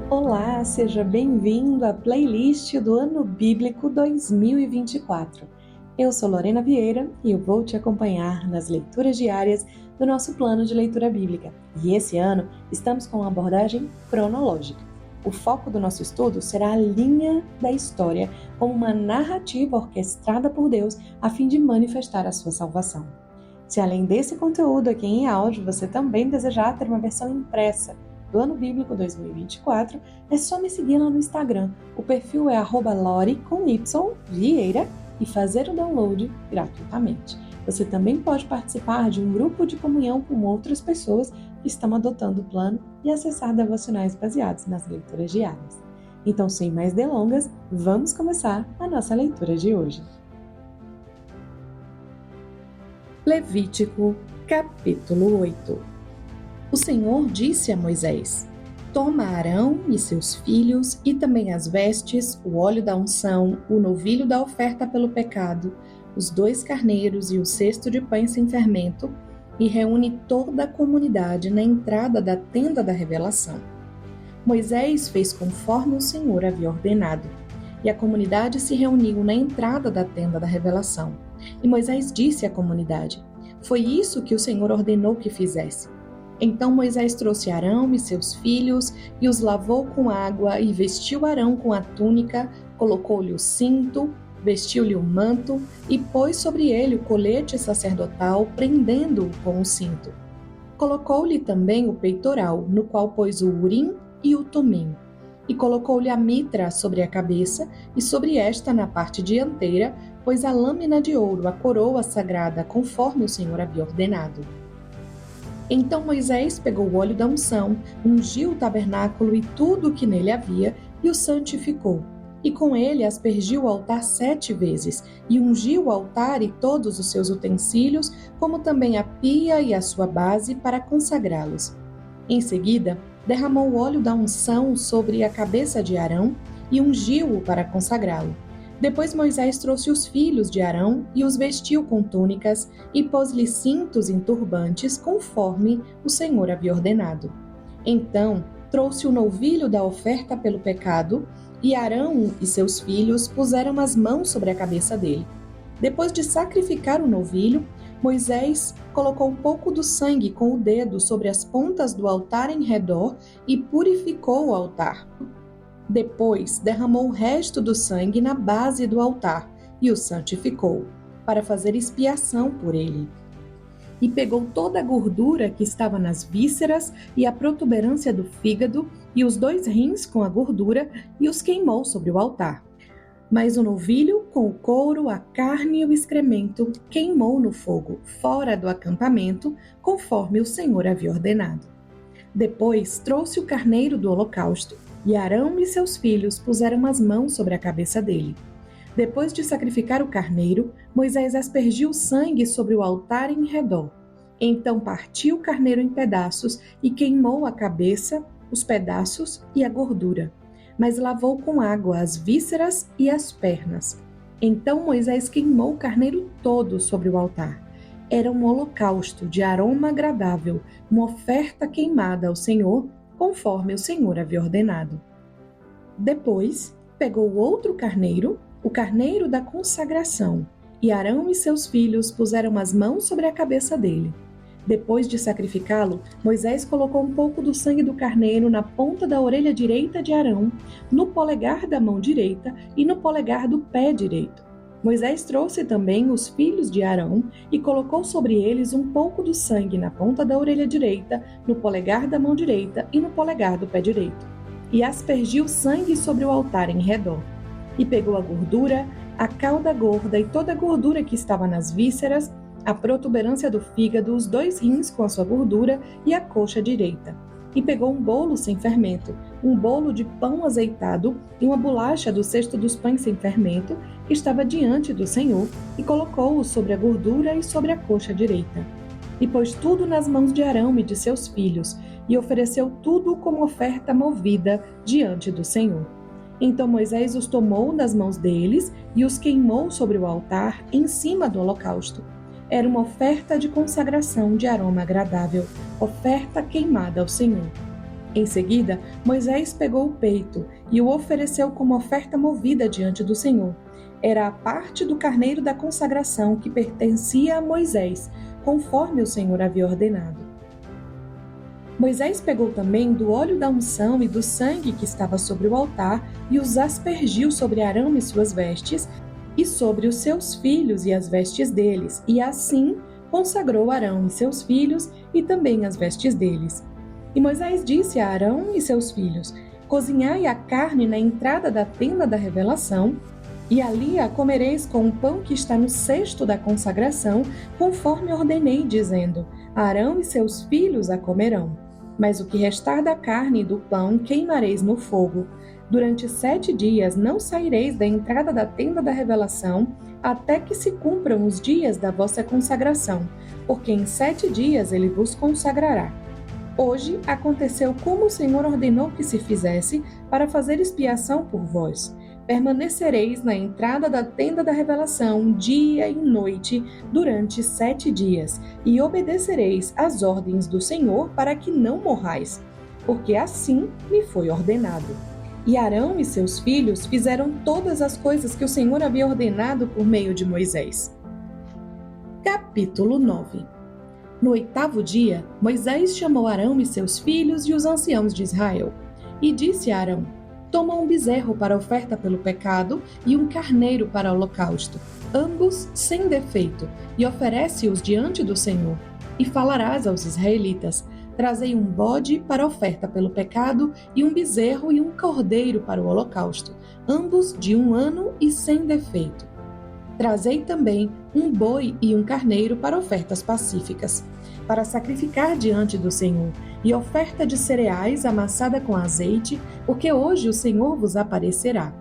Olá, seja bem-vindo à playlist do Ano Bíblico 2024. Eu sou Lorena Vieira e eu vou te acompanhar nas leituras diárias do nosso plano de leitura bíblica. E esse ano estamos com uma abordagem cronológica. O foco do nosso estudo será a linha da história como uma narrativa orquestrada por Deus a fim de manifestar a sua salvação. Se além desse conteúdo aqui em áudio, você também desejar ter uma versão impressa do Ano Bíblico 2024, é só me seguir lá no Instagram. O perfil é @lori_vieira e fazer o download gratuitamente. Você também pode participar de um grupo de comunhão com outras pessoas que estão adotando o plano e acessar devocionais baseados nas leituras diárias. Então, sem mais delongas, vamos começar a nossa leitura de hoje. Levítico, capítulo 8. O Senhor disse a Moisés: Toma Arão e seus filhos, e também as vestes, o óleo da unção, o novilho da oferta pelo pecado, os 2 carneiros e o cesto de pães sem fermento, e reúne toda a comunidade na entrada da tenda da revelação. Moisés fez conforme o Senhor havia ordenado, e a comunidade se reuniu na entrada da tenda da revelação. E Moisés disse à comunidade: Foi isso que o Senhor ordenou que fizesse. Então Moisés trouxe Arão e seus filhos, e os lavou com água, e vestiu Arão com a túnica, colocou-lhe o cinto, vestiu-lhe o manto, e pôs sobre ele o colete sacerdotal, prendendo-o com o cinto. Colocou-lhe também o peitoral, no qual pôs o urim e o tumim, e colocou-lhe a mitra sobre a cabeça, e sobre esta, na parte dianteira, pôs a lâmina de ouro, a coroa sagrada, conforme o Senhor havia ordenado. Então Moisés pegou o óleo da unção, ungiu o tabernáculo e tudo o que nele havia, e o santificou. E com ele aspergiu o altar 7 vezes, e ungiu o altar e todos os seus utensílios, como também a pia e a sua base, para consagrá-los. Em seguida, derramou o óleo da unção sobre a cabeça de Arão, e ungiu-o para consagrá-lo. Depois Moisés trouxe os filhos de Arão e os vestiu com túnicas e pôs-lhe cintos em turbantes, conforme o Senhor havia ordenado. Então trouxe o novilho da oferta pelo pecado, e Arão e seus filhos puseram as mãos sobre a cabeça dele. Depois de sacrificar o novilho, Moisés colocou um pouco do sangue com o dedo sobre as pontas do altar em redor e purificou o altar. Depois derramou o resto do sangue na base do altar e o santificou, para fazer expiação por ele. E pegou toda a gordura que estava nas vísceras e a protuberância do fígado e os 2 rins com a gordura e os queimou sobre o altar. Mas o novilho, com o couro, a carne e o excremento, queimou no fogo, fora do acampamento, conforme o Senhor havia ordenado. Depois trouxe o carneiro do holocausto, e Arão e seus filhos puseram as mãos sobre a cabeça dele. Depois de sacrificar o carneiro, Moisés aspergiu o sangue sobre o altar em redor. Então partiu o carneiro em pedaços e queimou a cabeça, os pedaços e a gordura, mas lavou com água as vísceras e as pernas. Então Moisés queimou o carneiro todo sobre o altar. Era um holocausto de aroma agradável, uma oferta queimada ao Senhor, conforme o Senhor havia ordenado. Depois, pegou outro carneiro, o carneiro da consagração, e Arão e seus filhos puseram as mãos sobre a cabeça dele. Depois de sacrificá-lo, Moisés colocou um pouco do sangue do carneiro na ponta da orelha direita de Arão, no polegar da mão direita e no polegar do pé direito. Moisés trouxe também os filhos de Arão e colocou sobre eles um pouco do sangue na ponta da orelha direita, no polegar da mão direita e no polegar do pé direito. E aspergiu sangue sobre o altar em redor. E pegou a gordura, a cauda gorda e toda a gordura que estava nas vísceras, a protuberância do fígado, os 2 rins com a sua gordura e a coxa direita. E pegou um bolo sem fermento, um bolo de pão azeitado e uma bolacha do cesto dos pães sem fermento, que estava diante do Senhor, e colocou-o sobre a gordura e sobre a coxa direita. E pôs tudo nas mãos de Arão e de seus filhos, e ofereceu tudo como oferta movida diante do Senhor. Então Moisés os tomou das mãos deles e os queimou sobre o altar em cima do holocausto. Era uma oferta de consagração de aroma agradável, oferta queimada ao Senhor. Em seguida, Moisés pegou o peito e o ofereceu como oferta movida diante do Senhor. Era a parte do carneiro da consagração que pertencia a Moisés, conforme o Senhor havia ordenado. Moisés pegou também do óleo da unção e do sangue que estava sobre o altar e os aspergiu sobre Arão e suas vestes, e sobre os seus filhos e as vestes deles, e assim consagrou Arão e seus filhos e também as vestes deles. E Moisés disse a Arão e seus filhos: Cozinhai a carne na entrada da tenda da revelação, e ali a comereis com o pão que está no cesto da consagração, conforme ordenei, dizendo: Arão e seus filhos a comerão. Mas o que restar da carne e do pão queimareis no fogo. Durante 7 dias não saireis da entrada da tenda da revelação, até que se cumpram os dias da vossa consagração, porque em 7 dias ele vos consagrará. Hoje aconteceu como o Senhor ordenou que se fizesse, para fazer expiação por vós. Permanecereis na entrada da tenda da revelação dia e noite durante 7 dias, e obedecereis às ordens do Senhor para que não morrais, porque assim me foi ordenado. E Arão e seus filhos fizeram todas as coisas que o Senhor havia ordenado por meio de Moisés. Capítulo 9. No 8º dia, Moisés chamou Arão e seus filhos e os anciãos de Israel, e disse a Arão: Toma um bezerro para oferta pelo pecado e um carneiro para holocausto, ambos sem defeito, e oferece-os diante do Senhor. E falarás aos israelitas: Trazei um bode para oferta pelo pecado e um bezerro e um cordeiro para o holocausto, ambos de 1 ano e sem defeito. Trazei também um boi e um carneiro para ofertas pacíficas, para sacrificar diante do Senhor, e oferta de cereais amassada com azeite, porque hoje o Senhor vos aparecerá.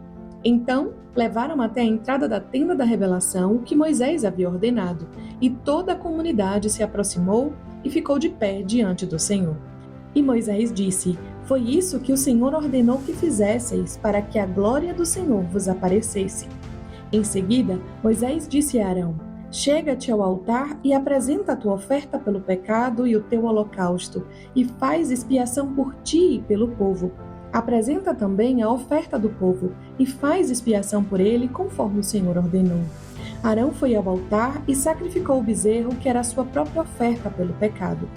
Então levaram até a entrada da tenda da revelação o que Moisés havia ordenado, e toda a comunidade se aproximou e ficou de pé diante do Senhor. E Moisés disse: Foi isso que o Senhor ordenou que fizesseis, para que a glória do Senhor vos aparecesse. Em seguida, Moisés disse a Arão: Chega-te ao altar e apresenta a tua oferta pelo pecado e o teu holocausto, e faz expiação por ti e pelo povo. Apresenta também a oferta do povo, e faz expiação por ele, conforme o Senhor ordenou. Arão foi ao altar e sacrificou o bezerro, que era a sua própria oferta pelo pecado.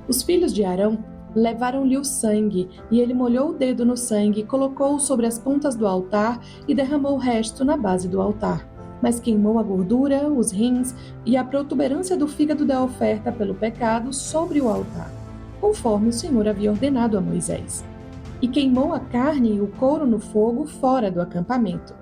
Os filhos de Arão levaram-lhe o sangue, e ele molhou o dedo no sangue, colocou-o sobre as pontas do altar e derramou o resto na base do altar. Mas queimou a gordura, os rins e a protuberância do fígado da oferta pelo pecado sobre o altar, conforme o Senhor havia ordenado a Moisés. E queimou a carne e o couro no fogo fora do acampamento.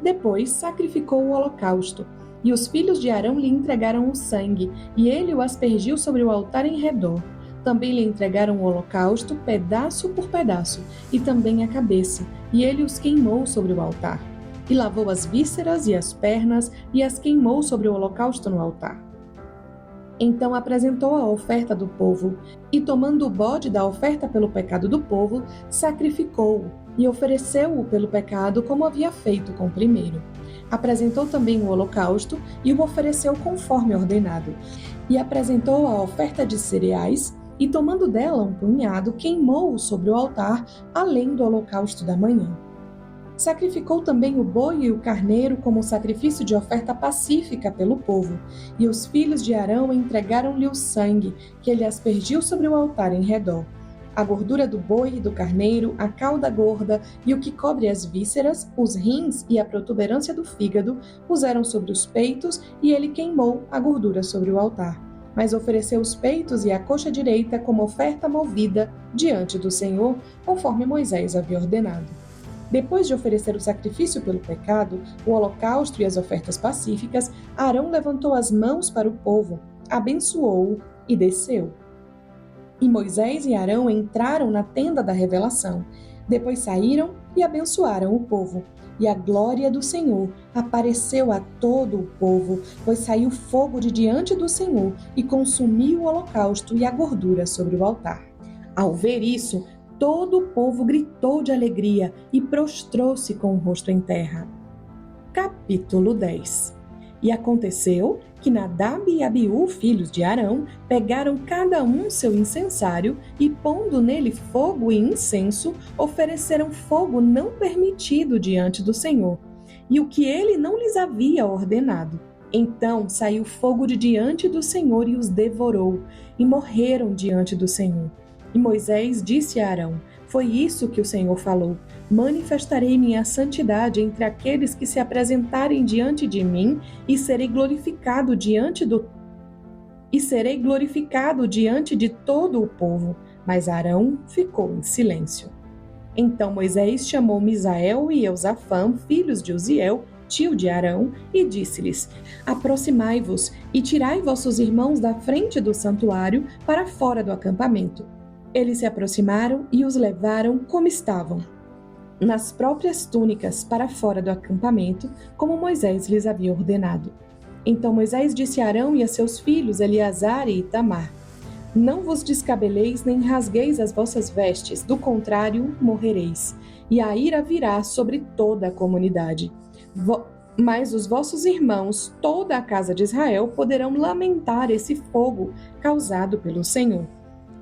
Depois sacrificou o holocausto, e os filhos de Arão lhe entregaram o sangue, e ele o aspergiu sobre o altar em redor. Também lhe entregaram o holocausto, pedaço por pedaço, e também a cabeça, e ele os queimou sobre o altar. E lavou as vísceras e as pernas, e as queimou sobre o holocausto no altar. Então apresentou a oferta do povo, e tomando o bode da oferta pelo pecado do povo, sacrificou-o, e ofereceu-o pelo pecado como havia feito com o primeiro. Apresentou também o holocausto, e o ofereceu conforme ordenado. E apresentou a oferta de cereais, e tomando dela um punhado, queimou-o sobre o altar, além do holocausto da manhã. Sacrificou também o boi e o carneiro como sacrifício de oferta pacífica pelo povo, e os filhos de Arão entregaram-lhe o sangue, que ele aspergiu sobre o altar em redor. A gordura do boi e do carneiro, a cauda gorda e o que cobre as vísceras, os rins e a protuberância do fígado, puseram sobre os peitos, e ele queimou a gordura sobre o altar. Mas ofereceu os peitos e a coxa direita como oferta movida diante do Senhor, conforme Moisés havia ordenado. Depois de oferecer o sacrifício pelo pecado, o holocausto e as ofertas pacíficas, Arão levantou as mãos para o povo, abençoou-o e desceu. E Moisés e Arão entraram na tenda da revelação. Depois saíram e abençoaram o povo. E a glória do Senhor apareceu a todo o povo, pois saiu fogo de diante do Senhor e consumiu o holocausto e a gordura sobre o altar. Ao ver isso, todo o povo gritou de alegria e prostrou-se com o rosto em terra. Capítulo 10. E aconteceu que Nadab e Abiú, filhos de Arão, pegaram cada um seu incensário e, pondo nele fogo e incenso, ofereceram fogo não permitido diante do Senhor, e o que ele não lhes havia ordenado. Então saiu fogo de diante do Senhor e os devorou, e morreram diante do Senhor. E Moisés disse a Arão: foi isso que o Senhor falou: manifestarei minha santidade entre aqueles que se apresentarem diante de mim, e serei glorificado diante de todo o povo. Mas Arão ficou em silêncio. Então Moisés chamou Misael e Eusafã, filhos de Uziel, tio de Arão, e disse-lhes: aproximai-vos e tirai vossos irmãos da frente do santuário para fora do acampamento. Eles se aproximaram e os levaram como estavam, nas próprias túnicas, para fora do acampamento, como Moisés lhes havia ordenado. Então Moisés disse a Arão e a seus filhos Eleazar e Itamar: não vos descabeleis nem rasgueis as vossas vestes, do contrário, morrereis, e a ira virá sobre toda a comunidade. Mas os vossos irmãos, toda a casa de Israel, poderão lamentar esse fogo causado pelo Senhor.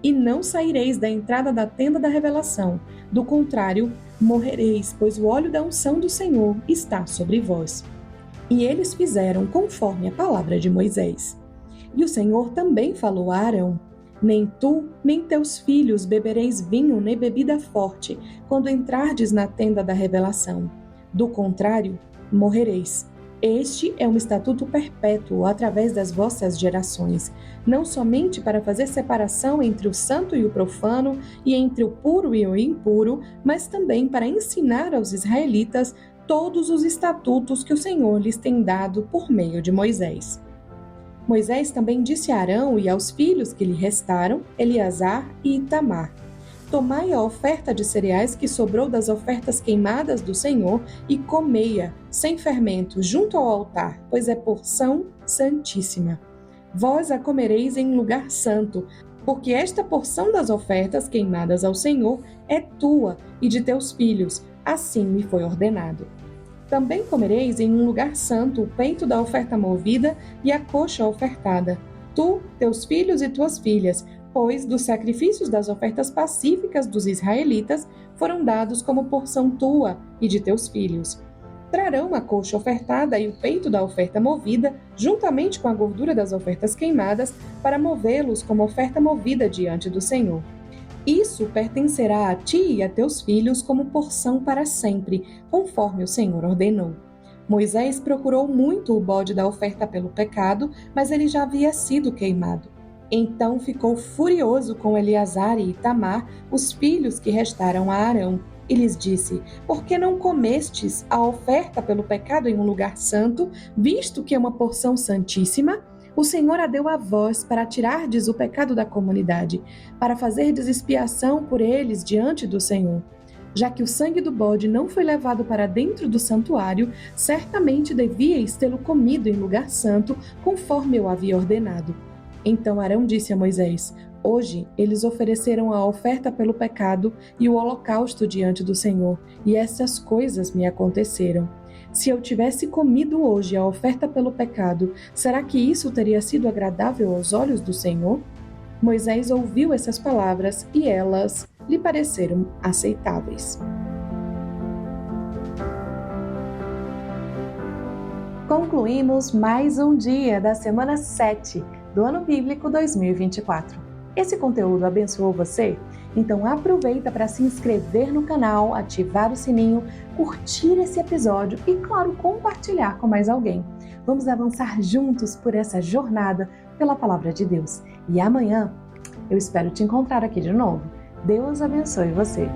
E não saireis da entrada da tenda da revelação, do contrário, morrereis, pois o óleo da unção do Senhor está sobre vós. E eles fizeram conforme a palavra de Moisés. E o Senhor também falou a Arão: nem tu, nem teus filhos bebereis vinho nem bebida forte, quando entrardes na tenda da revelação. Do contrário, morrereis. Este é um estatuto perpétuo através das vossas gerações, não somente para fazer separação entre o santo e o profano, e entre o puro e o impuro, mas também para ensinar aos israelitas todos os estatutos que o Senhor lhes tem dado por meio de Moisés. Moisés também disse a Arão e aos filhos que lhe restaram, Eleazar e Itamar: tomai a oferta de cereais que sobrou das ofertas queimadas do Senhor e comei-a, sem fermento, junto ao altar, pois é porção santíssima. Vós a comereis em lugar santo, porque esta porção das ofertas queimadas ao Senhor é tua e de teus filhos, assim me foi ordenado. Também comereis em um lugar santo o peito da oferta movida e a coxa ofertada, tu, teus filhos e tuas filhas, pois dos sacrifícios das ofertas pacíficas dos israelitas foram dados como porção tua e de teus filhos. Trarão a coxa ofertada e o peito da oferta movida, juntamente com a gordura das ofertas queimadas, para movê-los como oferta movida diante do Senhor. Isso pertencerá a ti e a teus filhos como porção para sempre, conforme o Senhor ordenou. Moisés procurou muito o bode da oferta pelo pecado, mas ele já havia sido queimado. Então ficou furioso com Eleazar e Itamar, os filhos que restaram a Arão, e lhes disse: por que não comestes a oferta pelo pecado em um lugar santo, visto que é uma porção santíssima? O Senhor a deu a vós para tirardes o pecado da comunidade, para fazerdes expiação por eles diante do Senhor. Já que o sangue do bode não foi levado para dentro do santuário, certamente devíeis tê-lo comido em lugar santo, conforme eu havia ordenado. Então Arão disse a Moisés: hoje eles ofereceram a oferta pelo pecado e o holocausto diante do Senhor, e essas coisas me aconteceram. Se eu tivesse comido hoje a oferta pelo pecado, será que isso teria sido agradável aos olhos do Senhor? Moisés ouviu essas palavras e elas lhe pareceram aceitáveis. Concluímos mais um dia da semana 7 do Ano Bíblico 2024. Esse conteúdo abençoou você? Então aproveita para se inscrever no canal, ativar o sininho, curtir esse episódio e, claro, compartilhar com mais alguém. Vamos avançar juntos por essa jornada pela Palavra de Deus. E amanhã eu espero te encontrar aqui de novo. Deus abençoe você.